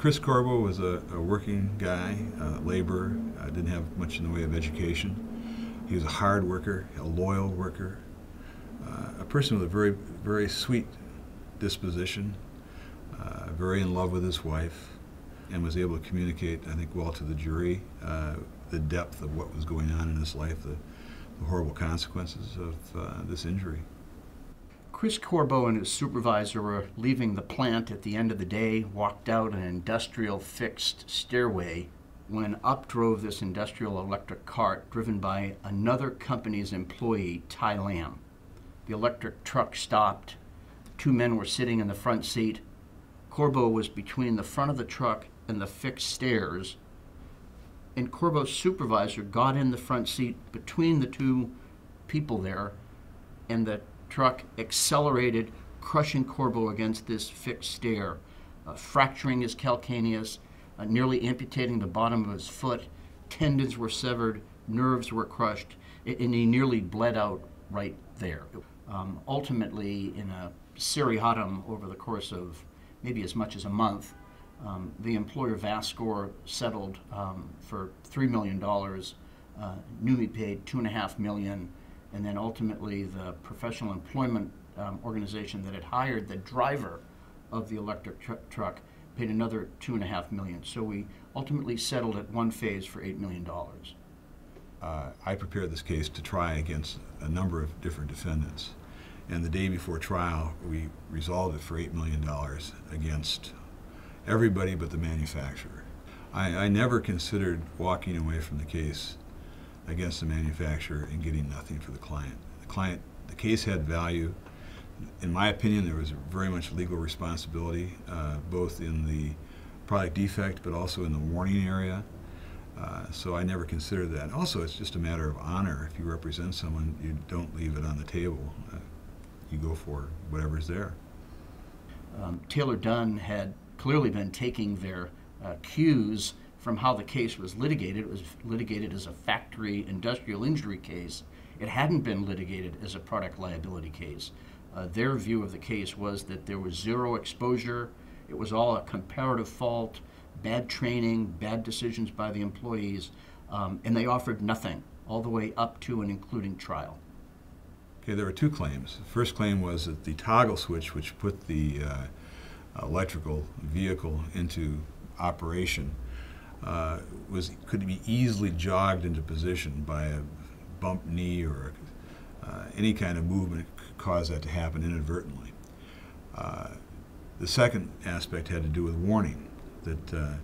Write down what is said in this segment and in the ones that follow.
Chris Corbo was a working guy, laborer, didn't have much in the way of education. He was a hard worker, a loyal worker, a person with a very, very sweet disposition, very in love with his wife, and was able to communicate, I think, well to the jury, the depth of what was going on in his life, the horrible consequences of this injury. Chris Corbo and his supervisor were leaving the plant at the end of the day, walked out an industrial fixed stairway when up drove this industrial electric cart driven by another company's employee, Ty Lamb. The electric truck stopped. Two men were sitting in the front seat. Corbo was between the front of the truck and the fixed stairs, and Corbo's supervisor got in the front seat between the two people there, and the truck accelerated, crushing Corbo against this fixed stair, fracturing his calcaneus, nearly amputating the bottom of his foot. Tendons were severed, nerves were crushed, and he nearly bled out right there. Ultimately, in a seriatim over the course of maybe as much as a month, the employer Vascor settled for $3 million. Numi paid $2.5 million. And then ultimately the professional employment organization that had hired the driver of the electric truck paid another $2.5 million. So we ultimately settled at one phase for $8 million. I prepared this case to try against a number of different defendants. And the day before trial, we resolved it for $8 million against everybody but the manufacturer. I never considered walking away from the case against the manufacturer and getting nothing for the client. The case had value. In my opinion, there was very much legal responsibility, both in the product defect but also in the warning area. So I never considered that. Also, it's just a matter of honor. If you represent someone, you don't leave it on the table. You go for whatever's there. Taylor Dunn had clearly been taking their cues from how the case was litigated. It was litigated as a factory industrial injury case. It hadn't been litigated as a product liability case. Their view of the case was that there was zero exposure. It was all a comparative fault, bad training, bad decisions by the employees, and they offered nothing all the way up to and including trial. Okay, there were two claims. The first claim was that the toggle switch, which put the electrical vehicle into operation, could be easily jogged into position by a bump knee or any kind of movement could cause that to happen inadvertently. The second aspect had to do with warning, that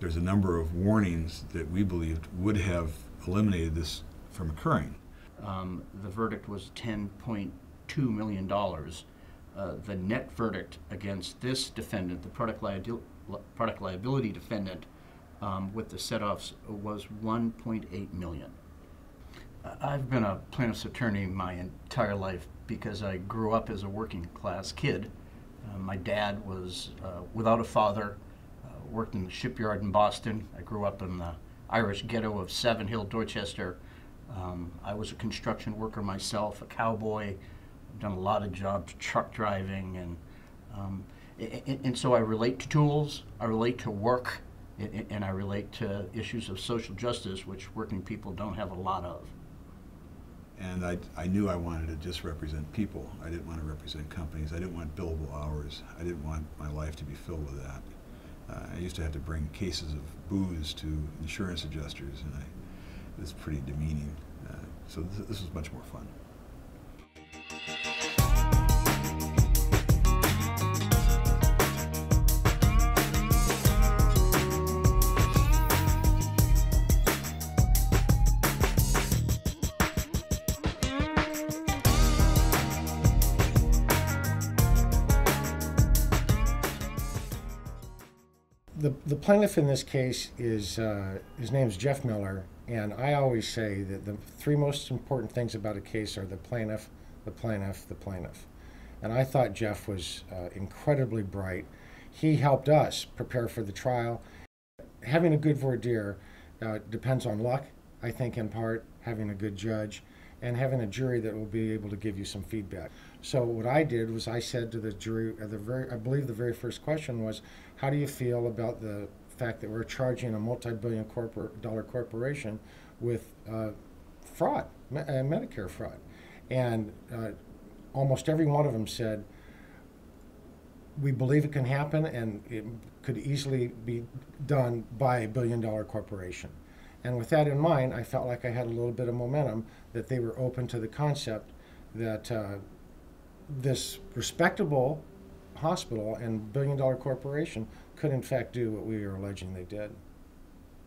there's a number of warnings that we believed would have eliminated this from occurring. The verdict was $10.2 million. The net verdict against this defendant, the product liability defendant, with the set-offs was $1.8 million. I've been a plaintiff's attorney my entire life because I grew up as a working class kid. My dad was without a father, worked in the shipyard in Boston. I grew up in the Irish ghetto of Savin Hill, Dorchester. I was a construction worker myself, a cowboy. I've done a lot of jobs, truck driving, and so I relate to tools, I relate to work, and I relate to issues of social justice, which working people don't have a lot of. And I knew I wanted to just represent people. I didn't want to represent companies. I didn't want billable hours. I didn't want my life to be filled with that. I used to have to bring cases of booze to insurance adjusters, and it was pretty demeaning. So this was much more fun. The plaintiff in this case is, his name is Jeff Miller, and I always say that the three most important things about a case are the plaintiff, the plaintiff, the plaintiff. And I thought Jeff was incredibly bright. He helped us prepare for the trial. Having a good voir dire depends on luck, I think, in part, having a good judge, and having a jury that will be able to give you some feedback. So what I did was I said to the jury, I believe the very first question was, how do you feel about the fact that we're charging a multi-billion dollar corporation with fraud, Medicare fraud? And almost every one of them said, we believe it can happen, and it could easily be done by a billion-dollar corporation. And with that in mind, I felt like I had a little bit of momentum, that they were open to the concept that this respectable hospital and billion-dollar corporation could in fact do what we are alleging they did.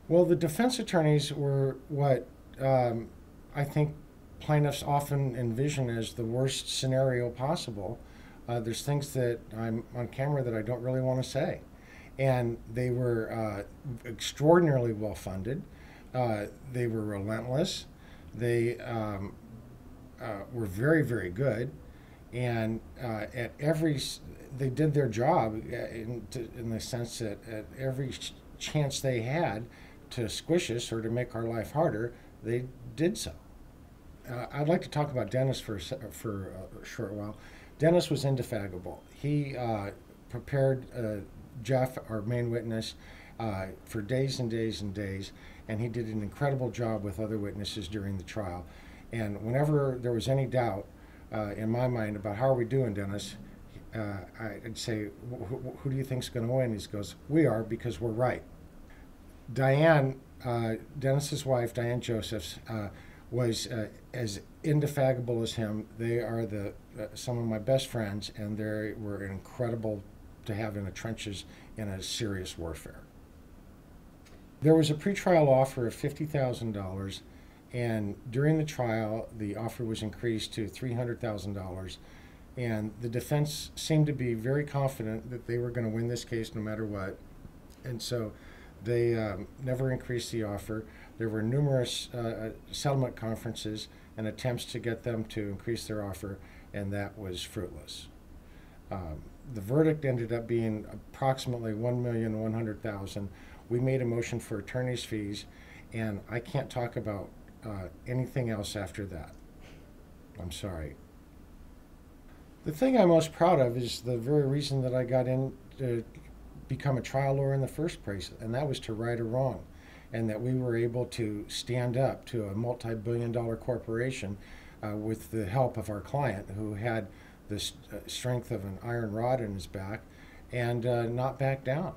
Well, the defense attorneys were what I think plaintiffs often envision as the worst scenario possible. There's things that I'm on camera that I don't really want to say. And they were extraordinarily well funded. They were relentless. They were very, very good. And they did their job in the sense that at every chance they had to squish us or to make our life harder, they did so. I'd like to talk about Dennis for a short while. Dennis was indefatigable. He prepared Jeff, our main witness, for days and days and days, and he did an incredible job with other witnesses during the trial. And whenever there was any doubt in my mind about how are we doing, Dennis, I'd say, who do you think's going to win? He goes, we are, because we're right. Diane, Dennis's wife, Diane Josephs, was as indefatigable as him. They are some of my best friends, and they were incredible to have in the trenches in a serious warfare. There was a pretrial offer of $50,000, and during the trial, the offer was increased to $300,000, and the defense seemed to be very confident that they were going to win this case no matter what, and so they never increased the offer. There were numerous settlement conferences and attempts to get them to increase their offer, and that was fruitless. The verdict ended up being approximately $1,100,000. We made a motion for attorney's fees, and I can't talk about anything else after that. I'm sorry. The thing I'm most proud of is the very reason that I got in to become a trial lawyer in the first place, and that was to right a wrong, and that we were able to stand up to a multi-billion-dollar corporation with the help of our client, who had the strength of an iron rod in his back, and not back down.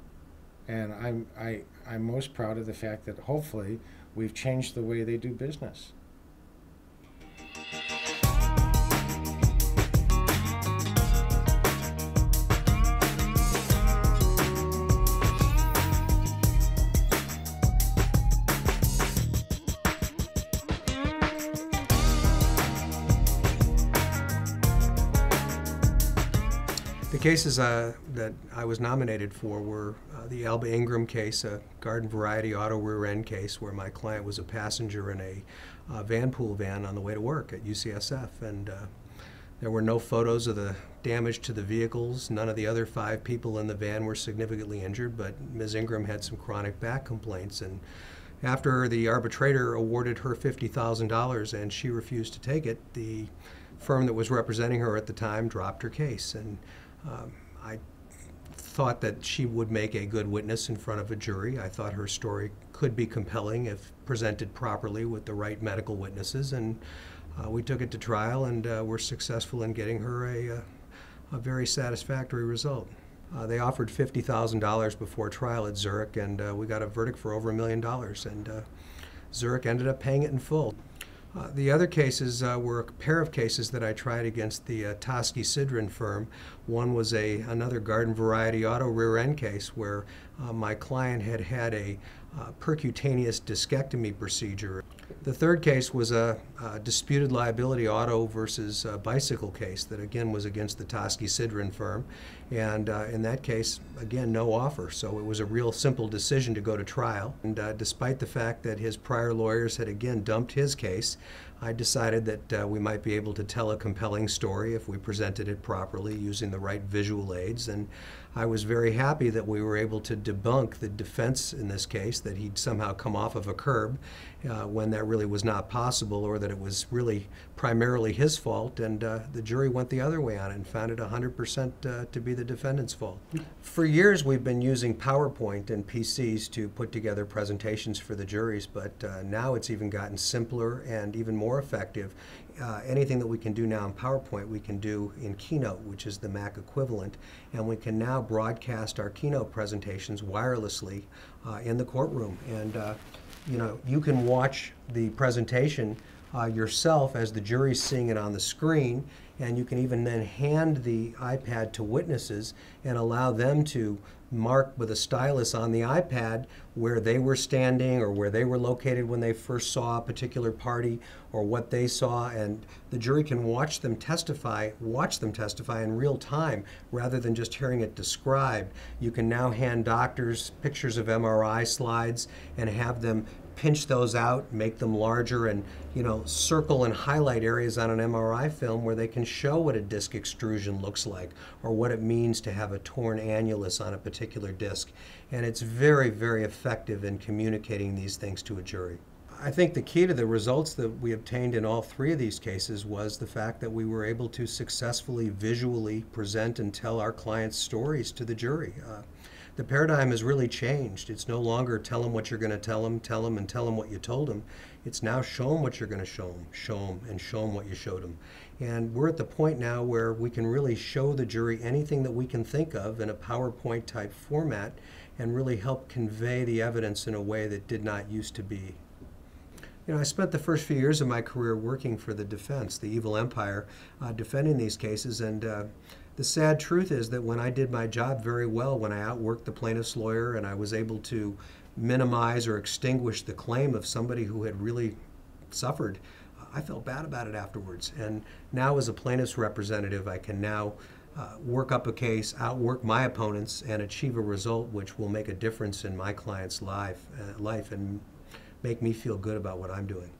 And I'm most proud of the fact that hopefully we've changed the way they do business. The cases that I was nominated for were the Alba Ingram case, a garden variety auto rear end case where my client was a passenger in a van pool van on the way to work at UCSF, and there were no photos of the damage to the vehicles. None of the other 5 people in the van were significantly injured, but Ms. Ingram had some chronic back complaints, and after the arbitrator awarded her $50,000 and she refused to take it, the firm that was representing her at the time dropped her case. And I thought that she would make a good witness in front of a jury. I thought her story could be compelling if presented properly with the right medical witnesses, and we took it to trial and were successful in getting her a very satisfactory result. They offered $50,000 before trial at Zurich, and we got a verdict for over $1 million, and Zurich ended up paying it in full. The other cases were a pair of cases that I tried against the Tosky-Sidran firm. One was another garden variety auto rear end case where my client had had a percutaneous discectomy procedure. The third case was a disputed liability auto versus bicycle case that again was against the Tosky-Sidran firm, and in that case, again, no offer, so it was a real simple decision to go to trial. And despite the fact that his prior lawyers had again dumped his case, I decided that we might be able to tell a compelling story if we presented it properly using the right visual aids, and I was very happy that we were able to debunk the defense in this case that he'd somehow come off of a curb when that really was not possible, or that it was really primarily his fault, and the jury went the other way on it and found it 100% to be the defendant's fault. For years we've been using PowerPoint and PCs to put together presentations for the juries, but now it's even gotten simpler and even more effective. Anything that we can do now in PowerPoint we can do in Keynote, which is the Mac equivalent, and we can now broadcast our Keynote presentations wirelessly in the courtroom. And you know, you can watch the presentation yourself as the jury's seeing it on the screen, and you can even then hand the iPad to witnesses and allow them to mark with a stylus on the iPad where they were standing or where they were located when they first saw a particular party or what they saw, and the jury can watch them testify in real time rather than just hearing it described. You can now hand doctors pictures of MRI slides and have them pinch those out, make them larger, and circle and highlight areas on an MRI film where they can show what a disc extrusion looks like or what it means to have a torn annulus on a particular disc. And it's very, very effective in communicating these things to a jury. I think the key to the results that we obtained in all three of these cases was the fact that we were able to successfully visually present and tell our clients' stories to the jury. The paradigm has really changed. It's no longer tell them what you're going to tell them, and tell them what you told them. It's now show them what you're going to show them, and show them what you showed them. And we're at the point now where we can really show the jury anything that we can think of in a PowerPoint type format and really help convey the evidence in a way that did not used to be. I spent the first few years of my career working for the defense, the evil empire, defending these cases, and the sad truth is that when I did my job very well, when I outworked the plaintiff's lawyer and I was able to minimize or extinguish the claim of somebody who had really suffered, I felt bad about it afterwards. And now as a plaintiff's representative, I can now work up a case, outwork my opponents, and achieve a result which will make a difference in my client's life and make me feel good about what I'm doing.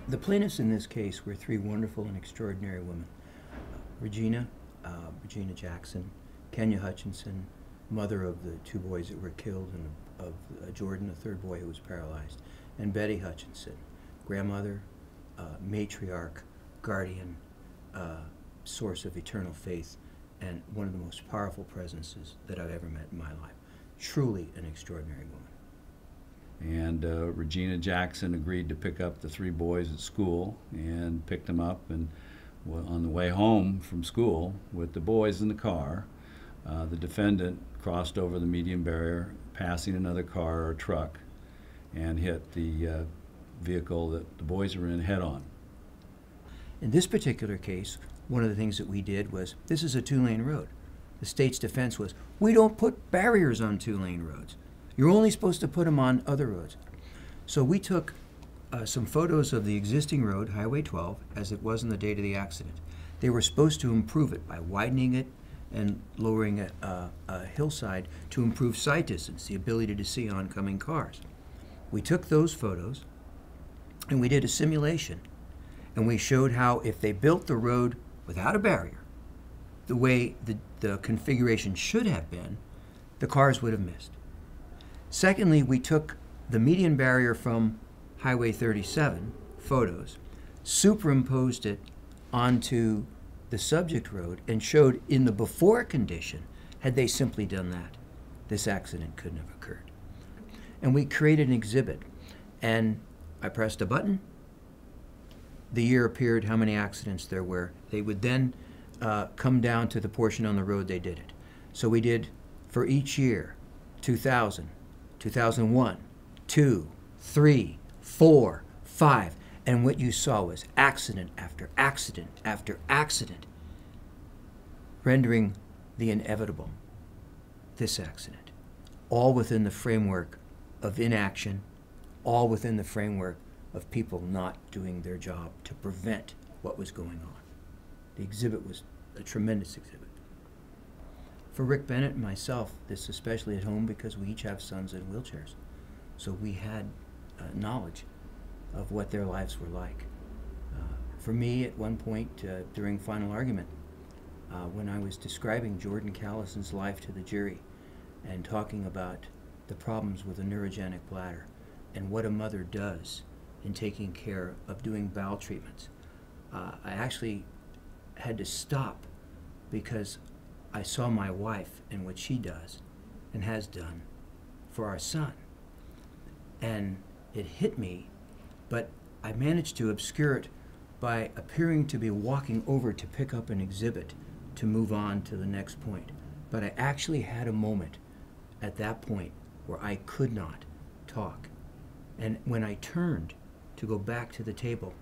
The plaintiffs in this case were three wonderful and extraordinary women. Regina Jackson, Kenya Hutchinson, mother of the two boys that were killed, and of Jordan, the third boy who was paralyzed, and Betty Hutchinson, grandmother, matriarch, guardian, source of eternal faith, and one of the most powerful presences that I've ever met in my life. Truly an extraordinary woman. And Regina Jackson agreed to pick up the three boys at school and picked them up, and on the way home from school with the boys in the car, the defendant crossed over the median barrier, passing another car or truck, and hit the vehicle that the boys were in head on. In this particular case, one of the things that we did was, this is a two-lane road. The state's defense was, we don't put barriers on two-lane roads. You're only supposed to put them on other roads. So we took some photos of the existing road, Highway 12, as it was on the date of the accident. They were supposed to improve it by widening it and lowering a hillside to improve sight distance, the ability to see oncoming cars. We took those photos and we did a simulation, and we showed how if they built the road without a barrier, the way the configuration should have been, the cars would have missed. Secondly, we took the median barrier from Highway 37 photos, superimposed it onto the subject road, and showed in the before condition, had they simply done that, this accident couldn't have occurred. And we created an exhibit, and I pressed a button. The year appeared, how many accidents there were. They would then come down to the portion on the road they did it. So we did, for each year, 2000, 2001, 2, 3, 4, 5, and what you saw was accident after accident after accident, rendering the inevitable, this accident, all within the framework of inaction, all within the framework of people not doing their job to prevent what was going on. The exhibit was a tremendous exhibit. For Rick Bennett and myself, this especially at home because we each have sons in wheelchairs. So we had knowledge of what their lives were like. For me, at one point during final argument, when I was describing Jordan Callison's life to the jury and talking about the problems with a neurogenic bladder and what a mother does in taking care of doing bowel treatments, I actually had to stop because I saw my wife and what she does and has done for our son. And it hit me, but I managed to obscure it by appearing to be walking over to pick up an exhibit to move on to the next point. But I actually had a moment at that point where I could not talk. And when I turned to go back to the table,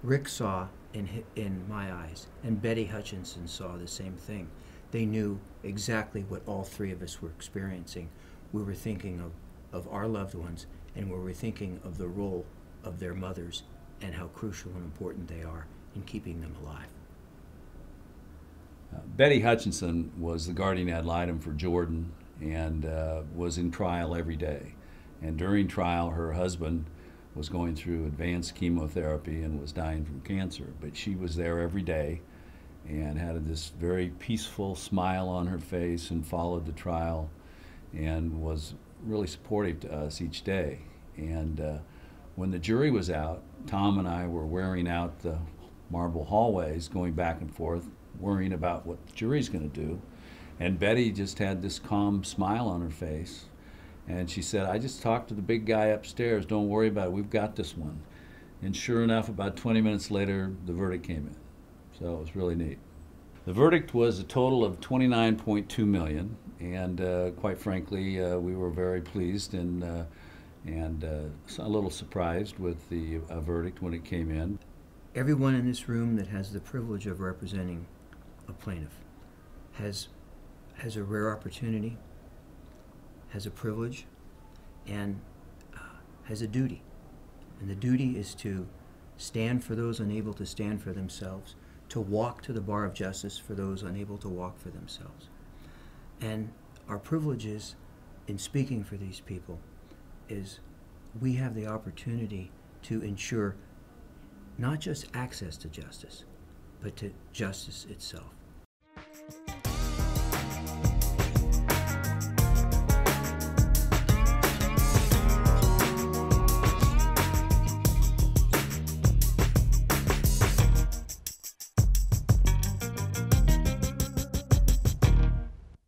Rick saw in my eyes, and Betty Hutchinson saw the same thing. They knew exactly what all three of us were experiencing. We were thinking of our loved ones, and we were thinking of the role of their mothers and how crucial and important they are in keeping them alive. Betty Hutchinson was the guardian ad litem for Jordan and was in trial every day. And during trial, her husband was going through advanced chemotherapy and was dying from cancer. But she was there every day and had this very peaceful smile on her face and followed the trial and was really supportive to us each day. And when the jury was out, Tom and I were wearing out the marble hallways, going back and forth, worrying about what the jury's going to do. And Betty just had this calm smile on her face. And she said, I just talked to the big guy upstairs. Don't worry about it. We've got this one. And sure enough, about 20 minutes later, the verdict came in. So it was really neat. The verdict was a total of $29.2 million. And quite frankly, we were very pleased and a little surprised with the verdict when it came in. Everyone in this room that has the privilege of representing a plaintiff has a rare opportunity, has a privilege, and has a duty. And the duty is to stand for those unable to stand for themselves, to walk to the bar of justice for those unable to walk for themselves. And our privileges in speaking for these people is we have the opportunity to ensure not just access to justice, but to justice itself.